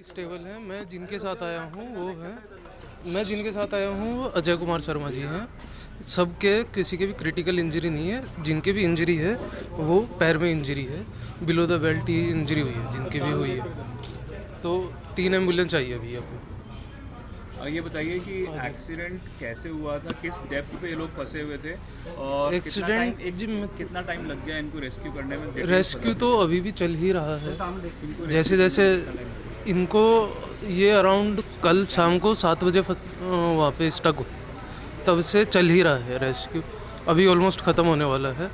Stable है। मैं जिनके साथ आया हूँ वो अजय कुमार शर्मा जी हैं। सबके किसी के भी क्रिटिकल इंजरी नहीं है। जिनके भी इंजरी है वो पैर में इंजरी है, below the belt he injury हुई है जिनकी भी हुई है। तो 3 एम्बुलेंस चाहिए अभी आपको। ये बताइए कि एक्सीडेंट कैसे हुआ था, किस डेप्थ पे ये लोग फंसे हुए थे और कितना टाइम लग गया इनको रेस्क्यू करने में? रेस्क्यू तो अभी भी चल ही रहा है। जैसे जैसे इनको ये अराउंड कल शाम को 7 बजे वहाँ पे स्टक हो, तब से चल ही रहा है रेस्क्यू। अभी ऑलमोस्ट ख़त्म होने वाला है।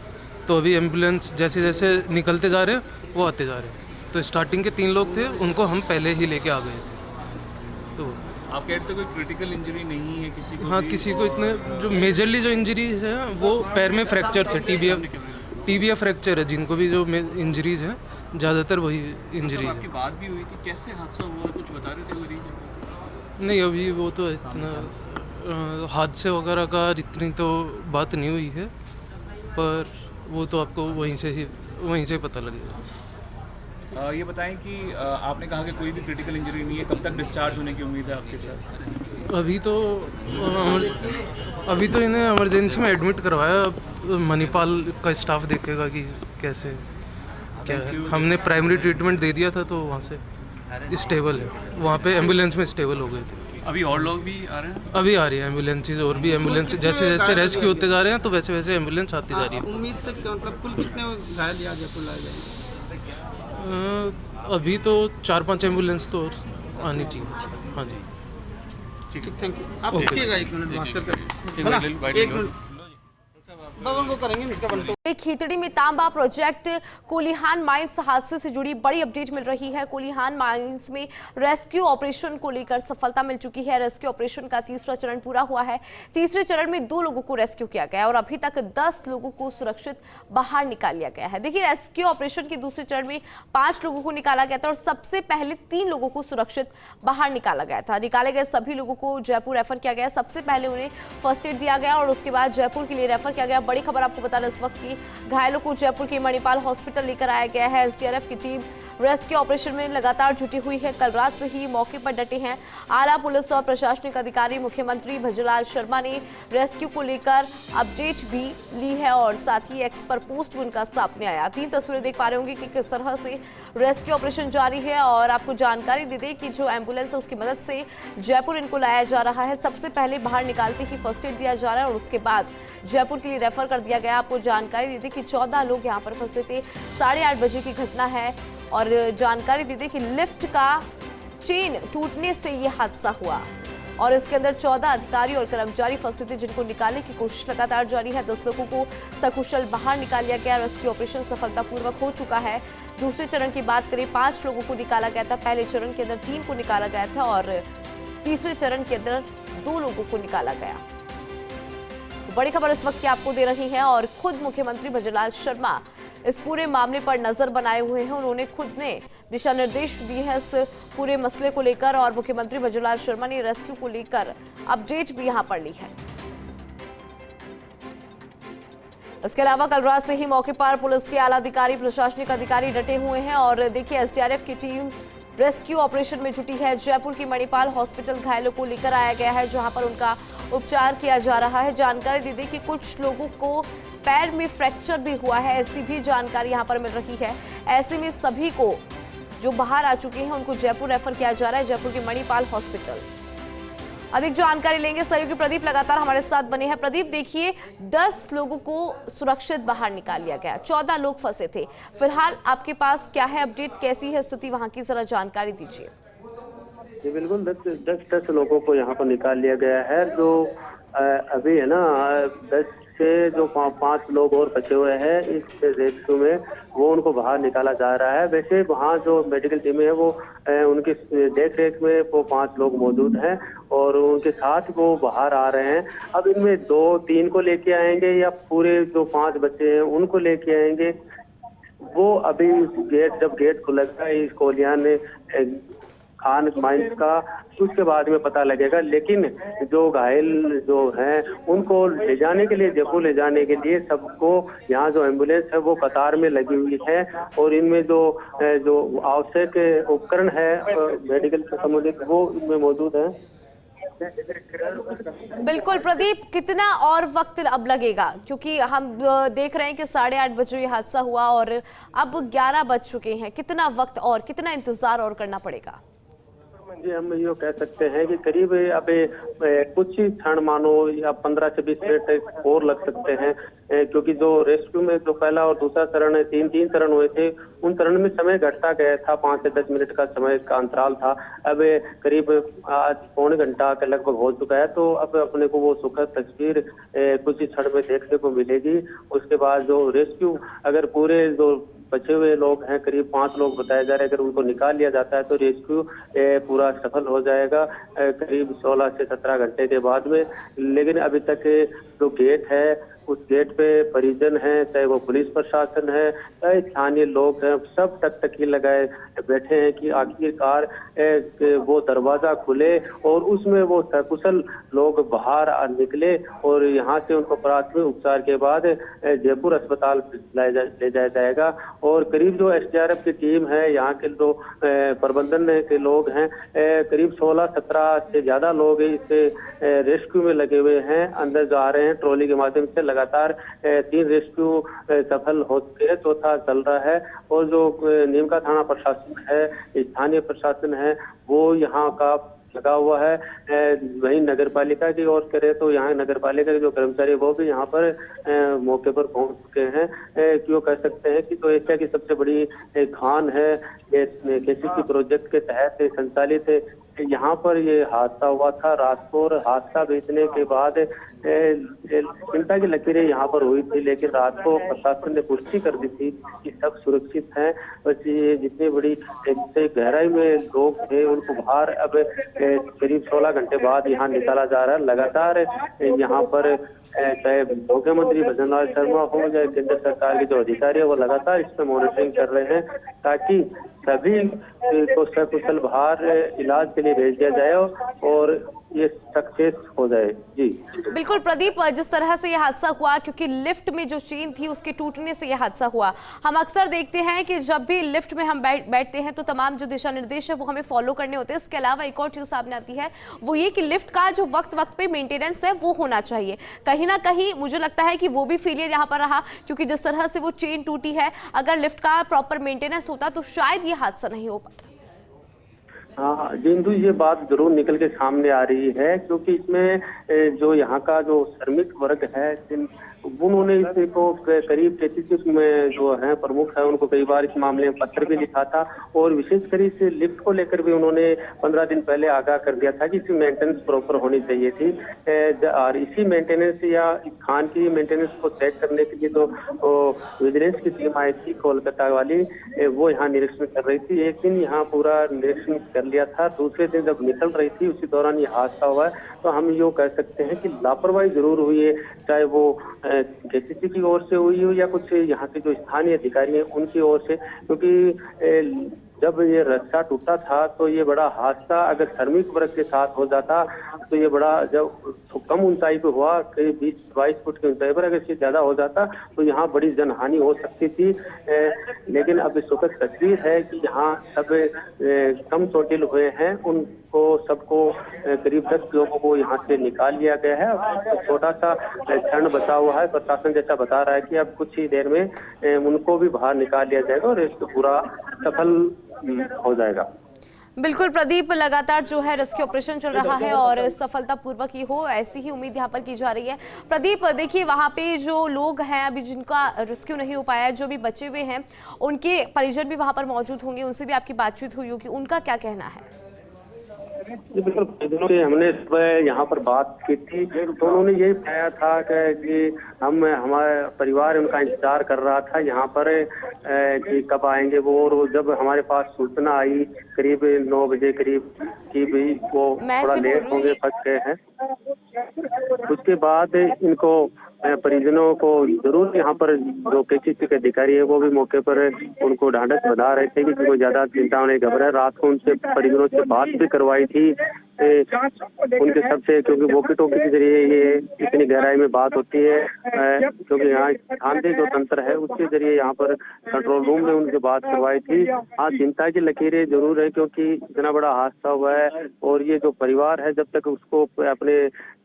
तो अभी एम्बुलेंस जैसे जैसे निकलते जा रहे हैं वो आते जा रहे हैं। तो स्टार्टिंग के 3 लोग थे, उनको हम पहले ही लेके आ गए थे। तो आप कहते तो कोई क्रिटिकल इंजरी नहीं है किसी को? हाँ, किसी को इतने जो मेजरली जो इंजरी है वो पैर में फ्रैक्चर थे, टीबिया फ्रैक्चर है। जिनको भी जो इंजरीज हैं ज़्यादातर वही इंजरीज है। बात भी हुई थी, कैसे हादसा हुआ कुछ बता रहे थे मरीज? नहीं, अभी वो तो इतना हादसे वगैरह का इतनी तो बात नहीं हुई है, पर वो तो आपको वहीं से पता लगेगा। ये बताएं कि आपने कहा कि कोई भी क्रिटिकल इंजरी नहीं है, कब तक डिस्चार्ज होने की उम्मीद है आपके साथ? अभी तो इन्हें इमरजेंसी में एडमिट करवाया। मणिपाल का स्टाफ देखेगा कि कैसे क्या है। हमने प्राइमरी ट्रीटमेंट दे दिया था तो वहाँ से स्टेबल है। वहाँ पे एम्बुलेंस में स्टेबल हो गए थे। अभी और लोग भी आ रहे हैं? अभी आ रही है एम्बुलेंसेज, और भी एम्बुलेंस जैसे जैसे रेस्क्यू होते जा रहे हैं तो वैसे वैसे एम्बुलेंस आती जा रही है। उम्मीद से मतलब कुल कितने घायल या जयपुर लाए जाएंगे? अभी तो 4-5 एम्बुलेंस तो आनी चाहिए। हाँ जी, ठीक, थैंक यू। आप देखिएगा 1 मिनट बात करके, 1 मिनट खेतड़ी में तांबा प्रोजेक्ट कोलिहान माइंस हादसे से जुड़ी बड़ी अपडेट मिल रही है। कोलिहान माइंस में रेस्क्यू ऑपरेशन को लेकर सफलता मिल चुकी है। रेस्क्यू ऑपरेशन का 3रा चरण पूरा हुआ है। 3रे चरण में 2 लोगों को रेस्क्यू किया गया और अभी तक 10 लोगों को सुरक्षित बाहर निकाल लिया गया है। देखिए, रेस्क्यू ऑपरेशन के 2रे चरण में 5 लोगों को निकाला गया था और सबसे पहले 3 लोगों को सुरक्षित बाहर निकाला गया था। निकाले गए सभी लोगों को जयपुर रेफर किया गया। सबसे पहले उन्हें फर्स्ट एड दिया गया और उसके बाद जयपुर के लिए रेफर किया गया। बड़ी खबर आपको बता रहे इस वक्त की घायलों को जयपुर के मणिपाल हॉस्पिटल लेकर आया गया है। एसडीआरएफ की टीम रेस्क्यू ऑपरेशन में लगातार जुटी हुई है। कल रात से ही मौके पर डटे हैं आला पुलिस और प्रशासनिक अधिकारी। मुख्यमंत्री भजनलाल शर्मा ने रेस्क्यू को लेकर अपडेट भी ली है और साथ ही एक्स पर पोस्ट भी उनका सामने आया। 3 तस्वीरें देख पा रहे होंगे कि किस तरह से रेस्क्यू ऑपरेशन जारी है और आपको जानकारी दे दें कि जो एम्बुलेंस है उसकी मदद से जयपुर इनको लाया जा रहा है। सबसे पहले बाहर निकालते ही फर्स्ट एड दिया जा रहा है और उसके बाद जयपुर के लिए रेफर कर दिया गया। आपको जानकारी दे दें कि 14 लोग यहाँ पर फंसे थे। 8:30 बजे की घटना है और जानकारी दी थी कि लिफ्ट का चेन टूटने से यह हादसा हुआ और इसके अंदर 14 अधिकारी और कर्मचारी फंसे थे जिनको निकालने की कोशिश लगातार जारी है। 10 लोगों को सकुशल बाहर निकाल लिया गया। रेस्क्यू ऑपरेशन सफलतापूर्वक हो चुका है। 2रे चरण की बात करें, 5 लोगों को निकाला गया था। पहले चरण के अंदर 3 को निकाला गया था और 3रे चरण के अंदर 2 लोगों को निकाला गया। बड़ी खबर इस वक्त की आपको दे रही है और खुद मुख्यमंत्री भजनलाल शर्मा इस पूरे मामले पर नजर बनाए हुए हैं। उन्होंने खुद ने दिशा निर्देश दिए हैं इस पूरे मसले को लेकर और मुख्यमंत्री भजनलाल शर्मा ने रेस्क्यू को लेकर अपडेट भी यहां पर ली है। इसके अलावा कल रात से ही मौके पर पुलिस के आला अधिकारी, प्रशासनिक अधिकारी डटे हुए हैं और देखिए एसडीआरएफ की टीम रेस्क्यू ऑपरेशन में जुटी है। जयपुर की मणिपाल हॉस्पिटल घायलों को लेकर आया गया है जहां पर उनका उपचार किया जा रहा है। जानकारी दी थी कि कुछ लोगों को पैर में फ्रैक्चर भी हुआ है, ऐसी भी जानकारी यहां पर मिल रही है। ऐसे में सभी को जो बाहर आ चुके हैं उनको जयपुर रेफर किया जा रहा है, जयपुर के मणिपाल हॉस्पिटल। अधिक जानकारी लेंगे सहयोगी प्रदीप लगातार हमारे साथ बने हैं। प्रदीप, देखिए 10 लोगों को सुरक्षित बाहर निकाल लिया गया, 14 लोग फंसे थे। फिलहाल आपके पास क्या है अपडेट, कैसी है स्थिति वहां की, जरा जानकारी दीजिए। जी बिल्कुल, 10 लोगों को यहाँ पर निकाल लिया गया है। जो अभी है ना 10 से जो 5 लोग और बचे हुए हैं इस रेस्क्यू में, वो उनको बाहर निकाला जा रहा है। वैसे वहाँ जो मेडिकल टीम है वो उनकी देख रेख में वो 5 लोग मौजूद हैं और उनके साथ वो बाहर आ रहे हैं। अब इनमें 2-3 को लेके आएंगे या पूरे जो 5 बच्चे हैं उनको लेके आएंगे, वो अभी जब गेट खुलेगा इस कोलियान खान माइंस का, उसके बाद में पता लगेगा। लेकिन जो घायल जो हैं उनको ले जाने के लिए, जयपुर ले जाने के लिए सबको यहाँ जो एम्बुलेंस है वो कतार में लगी हुई है और इनमें जो आवश्यक उपकरण है मेडिकल से संबंधित वो इनमें मौजूद है। बिल्कुल प्रदीप, कितना और वक्त अब लगेगा, क्योंकि हम देख रहे हैं कि 8:30 बजे ये हादसा हुआ और अब 11 बज चुके हैं, कितना वक्त और कितना इंतजार और करना पड़ेगा? जी, हम ये कह सकते हैं कि करीब अब कुछ ही क्षण मानो या 15 से 20 मिनट और लग सकते हैं, क्योंकि जो रेस्क्यू में जो पहला और दूसरा चरण तीन चरण हुए थे, उन चरण में समय घटता गया था, 5 से 10 मिनट का समय का अंतराल था। अब करीब आज पौने घंटा के लगभग हो चुका है, तो अब अपने को वो सुखद तस्वीर कुछ ही क्षण में देखने को मिलेगी। उसके बाद जो रेस्क्यू, अगर पूरे जो बचे हुए लोग हैं करीब 5 लोग बताए जा रहे हैं, अगर उनको निकाल लिया जाता है तो रेस्क्यू पूरा सफल हो जाएगा करीब 16 से 17 घंटे के बाद में। लेकिन अभी तक जो गेट है उस गेट पे परिजन है, चाहे वो पुलिस प्रशासन है, चाहे स्थानीय लोग हैं, सब टकटकी लगाए बैठे हैं कि आखिरकार वो दरवाजा खुले और उसमें वो सकुशल लोग बाहर निकले और यहाँ से उनको प्राथमिक उपचार के बाद जयपुर अस्पताल ले जाया जाएगा। और करीब जो एसडीआरएफ की टीम है, यहाँ के जो प्रबंधन के लोग हैं, करीब 16-17 से ज्यादा लोग इस रेस्क्यू में लगे हुए हैं, अंदर जा रहे हैं ट्रॉली के माध्यम से। लगातार 3 रेस्क्यू सफल हो चुके हैं, चौथा चल रहा है। और जो नीमका थाना प्रशासन है, स्थानीय प्रशासन है, वो यहाँ का लगा हुआ है। वहीं नगर पालिका की ओर करें तो यहाँ नगर पालिका के जो कर्मचारी वो भी यहाँ पर मौके पर पहुंच चुके हैं। क्यों कह सकते हैं कि तो एशिया की सबसे बड़ी खान है, केसीसी प्रोजेक्ट के तहत संचालित है। यहाँ पर ये हादसा हुआ था रात को, और हादसा बीतने के बाद चिंता की लकीरें यहाँ पर हुई थी, लेकिन रात को प्रशासन ने पुष्टि कर दी थी कि सब सुरक्षित हैं। बस ये जितनी बड़ी गहराई में लोग थे उनको बाहर अब करीब 16 घंटे बाद यहाँ निकाला जा रहा है। लगातार यहाँ पर चाहे मुख्यमंत्री भजनलाल शर्मा हो, चाहे केंद्र सरकार के जो अधिकारी है, वो लगातार इस पर मॉनिटरिंग कर रहे हैं ताकि सभी को सकुशल बाहर इलाज के लिए भेज दिया जाए और ये सक्सेस हो जाए। जी बिल्कुल प्रदीप, जिस तरह से यह हादसा हुआ, क्योंकि लिफ्ट में जो चेन थी उसके टूटने से यह हादसा हुआ। हम अक्सर देखते हैं कि जब भी लिफ्ट में हम बैठते हैं तो तमाम जो दिशा निर्देश है वो हमें फॉलो करने होते हैं। इसके अलावा एक और चीज सामने आती है, वो ये कि लिफ्ट का जो वक्त पे मेंटेनेंस है वो होना चाहिए। कहीं ना कहीं मुझे लगता है कि वो भी फेलियर यहाँ पर रहा, क्योंकि जिस तरह से वो चेन टूटी है, अगर लिफ्ट का प्रॉपर मेंटेनेंस होता तो शायद ये हादसा नहीं हो पाता। हाँ जिंदू, ये बात जरूर निकल के सामने आ रही है, क्योंकि इसमें जो यहाँ का जो श्रमिक वर्ग है उन्होंने इसको करीब केसीसी में जो है प्रमुख है उनको कई बार इस मामले में पत्र भी लिखा था और विशेषकर इस लिफ्ट को लेकर भी उन्होंने 15 दिन पहले आगाह कर दिया था कि इसकी मेंटेनेंस प्रॉपर होनी चाहिए थी। और इसी मेंटेनेंस या खान की मेंटेनेंस को चेक करने के लिए तो विजिलेंस की टीम आई थी कोलकाता वाली, वो यहाँ निरीक्षण कर रही थी। एक दिन यहाँ पूरा निरीक्षण कर लिया था, दूसरे दिन जब निकल रही थी उसी दौरान ये हादसा हुआ है। तो हम यो कह सकते हैं कि लापरवाही जरूर हुई है, चाहे वो केसीसी की ओर से हुई हो या कुछ यहाँ के जो स्थानीय अधिकारी हैं उनकी ओर से, क्योंकि जब ये रास्ता टूटा था तो ये बड़ा हादसा अगर श्रमिक वर्ग के साथ हो जाता तो ये बड़ा, जब तो कम ऊंचाई पे हुआ करीब 20-22 फुट की ऊंचाई पर, अगर इससे ज्यादा हो जाता तो यहाँ बड़ी जनहानि हो सकती थी। लेकिन अब सुखद तस्वीर है कि यहाँ सब कम चोटिल हुए हैं, उनको सबको करीब 10 लोगों को यहाँ से निकाल लिया गया है। छोटा सा क्षण बचा हुआ है, प्रशासन जैसा बता रहा है कि अब कुछ ही देर में उनको भी बाहर निकाल लिया जाएगा और इसको पूरा सफल हो जाएगा। बिल्कुल प्रदीप, लगातार जो है रेस्क्यू ऑपरेशन चल रहा है और सफलतापूर्वक ही हो, ऐसी ही उम्मीद यहाँ पर की जा रही है। प्रदीप देखिए, वहाँ पे जो लोग हैं अभी जिनका रेस्क्यू नहीं हो पाया, जो भी बचे हुए हैं उनके परिजन भी वहाँ पर मौजूद होंगे, उनसे भी आपकी बातचीत हुई होगी, उनका क्या कहना है? जी बिल्कुल, परिजनों से हमने यहाँ पर बात की थी तो उन्होंने यही बताया था कि हमारे परिवार उनका इंतजार कर रहा था यहाँ पर कि कब आएंगे वो, और जब हमारे पास सूचना आई करीब 9 बजे करीब कि भाई वो थोड़ा लेट होंगे, फंस गए हैं, उसके बाद इनको परिजनों को जरूर यहाँ पर जो केसीसी के अधिकारी है वो भी मौके पर उनको ढांढस बंधा रहे थे कि कोई ज्यादा चिंता नहीं घबराए। रात को उनसे परिजनों से बात भी करवाई थी उनके सबसे, क्योंकि वॉकी टॉकी के जरिए ये इतनी गहराई में बात होती है, क्योंकि यहाँ स्थानीय जो तंत्र है उसके जरिए यहाँ पर कंट्रोल रूम में उनसे बात करवाई थी। हाँ, चिंता की लकीरें जरूर है, क्योंकि इतना बड़ा हादसा हुआ है और ये जो परिवार है जब तक उसको अपने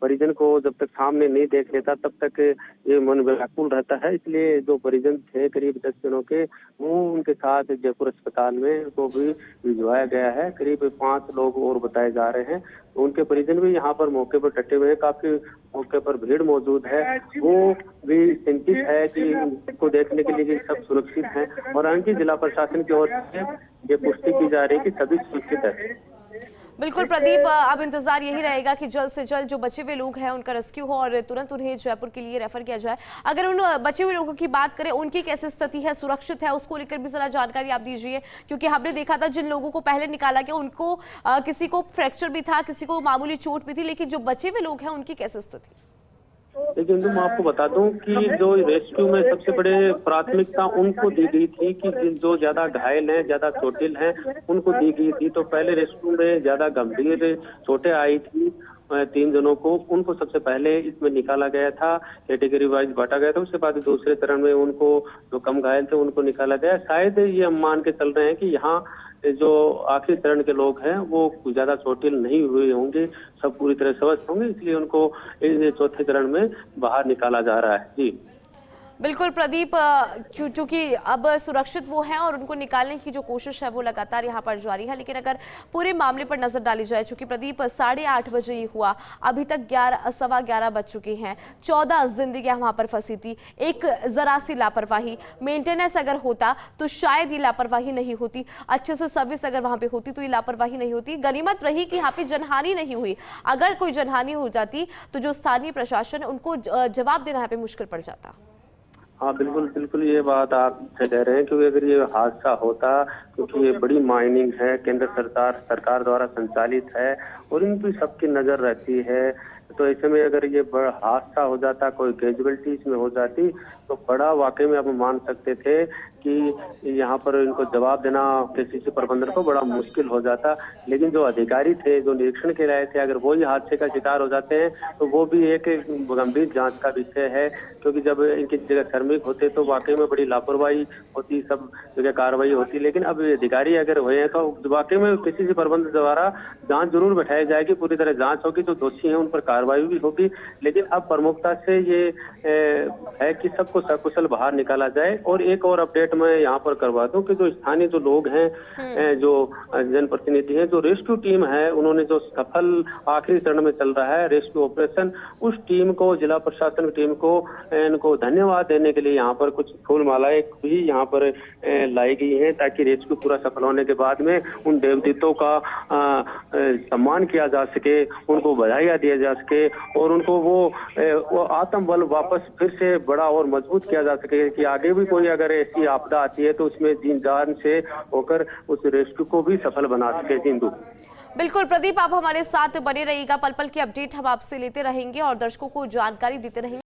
परिजन को जब तक सामने नहीं देख लेता तब तक ये मन व्याकुल रहता है। इसलिए जो परिजन थे करीब 10 जनों के, वो उनके साथ जयपुर अस्पताल में को भी भिजवाया गया है। करीब 5 लोग और बताए जा रहे हैं। उनके परिजन भी यहाँ पर मौके पर डटे हुए हैं, काफी मौके पर भीड़ मौजूद है। वो भी चिंतित है कि इनको देखने के लिए सब सुरक्षित हैं और हालांकि जिला प्रशासन की ओर से ये पुष्टि की जा रही है कि सभी सुरक्षित है। बिल्कुल प्रदीप, अब इंतजार यही रहेगा कि जल्द से जल्द जो बचे हुए लोग हैं उनका रेस्क्यू हो और तुरंत उन्हें जयपुर के लिए रेफर किया जाए। अगर उन बचे हुए लोगों की बात करें, उनकी कैसी स्थिति है, सुरक्षित है, उसको लेकर भी जरा जानकारी आप दीजिए, क्योंकि हमने देखा था जिन लोगों को पहले निकाला गया उनको किसी को फ्रैक्चर भी था, किसी को मामूली चोट भी थी, लेकिन जो बचे हुए लोग हैं उनकी कैसी स्थिति? लेकिन मैं आपको बता दूं कि जो रेस्क्यू में सबसे बड़े प्राथमिकता उनको दी गई थी कि जो ज्यादा घायल हैं, ज्यादा चोटिल हैं, उनको दी गई थी। तो पहले रेस्क्यू में ज्यादा गंभीर चोटें आई थी 3 जनों को, उनको सबसे पहले इसमें निकाला गया था, कैटेगरी वाइज बांटा गया था। उसके बाद दूसरे चरण में उनको जो कम घायल थे उनको निकाला गया। शायद ये हम मान के चल रहे हैं कि यहाँ जो आखिरी चरण के लोग हैं वो ज्यादा चोटिल नहीं हुए होंगे, सब पूरी तरह स्वस्थ होंगे, इसलिए उनको चौथे चरण में बाहर निकाला जा रहा है। जी बिल्कुल प्रदीप, चूंकि अब सुरक्षित वो हैं और उनको निकालने की जो कोशिश है वो लगातार यहाँ पर जारी है। लेकिन अगर पूरे मामले पर नजर डाली जाए, चूंकि प्रदीप 8:30 बजे ये हुआ, अभी तक 11:15 बज चुके हैं, 14 जिंदगियां वहां पर फंसी थी। एक जरा सी लापरवाही, मेंटेनेंस अगर होता तो शायद ये लापरवाही नहीं होती, अच्छे से सर्विस अगर वहां पे होती तो ये लापरवाही नहीं होती। गनीमत रही कि यहाँ पे जनहानि नहीं हुई। अगर कोई जनहानि हो जाती तो जो स्थानीय प्रशासन है उनको जवाब देना यहाँ पे मुश्किल पड़ जाता। हाँ बिल्कुल बिल्कुल, ये बात आप कह रहे हैं, क्योंकि अगर ये हादसा होता, क्योंकि ये बड़ी माइनिंग है, केंद्र सरकार द्वारा संचालित है और इन पर सबकी नजर रहती है, तो ऐसे में अगर ये बड़ा हादसा हो जाता, कोई कैजुअलिटी इसमें हो जाती, तो बड़ा वाकई में आप मान सकते थे कि यहाँ पर इनको जवाब देना केसीसी प्रबंधन को बड़ा मुश्किल हो जाता। लेकिन जो अधिकारी थे, जो निरीक्षण के लाए थे, अगर वही हादसे का शिकार हो जाते हैं तो वो भी एक गंभीर जांच का विषय है, क्योंकि जब इनकी जगह श्रमिक होते तो वाकई में बड़ी लापरवाही होती, सब जगह कार्रवाई होती। लेकिन अब अधिकारी अगर हुए हैं तो वाकई में केसीसी प्रबंधन द्वारा जाँच जरूर बैठाई जाएगी, पूरी तरह जाँच होगी, जो दोषी है उन पर कार्रवाई भी होगी। लेकिन अब प्रमुखता से ये है कि सबको सकुशल बाहर निकाला जाए। और एक और अपडेट मैं यहाँ पर करवा दूं कि जो स्थानीय जो लोग हैं, जो जनप्रतिनिधि हैं, जो रेस्क्यू टीम है, उन्होंने जो सफल आखिरी चरण में चल रहा है रेस्क्यू ऑपरेशन, उस टीम को, जिला प्रशासन की टीम को, इनको धन्यवाद देने के लिए यहाँ पर कुछ फूल मालाएं भी यहाँ पर लाई गई हैं, ताकि रेस्क्यू पूरा सफल होने के बाद में उन देवदूतों का सम्मान किया जा सके, उनको बधाइयाँ दिया जा सके और उनको वो आत्मबल वापस फिर से बड़ा और मजबूत किया जा सके कि आगे भी कोई अगर ऐसी आपदा आती है तो उसमें जीन जान से होकर उस रेस्क्यू को भी सफल बना सके। सिंधु बिल्कुल प्रदीप, आप हमारे साथ बने रहिएगा, पल पल की अपडेट हम आपसे लेते रहेंगे और दर्शकों को जानकारी देते रहेंगे।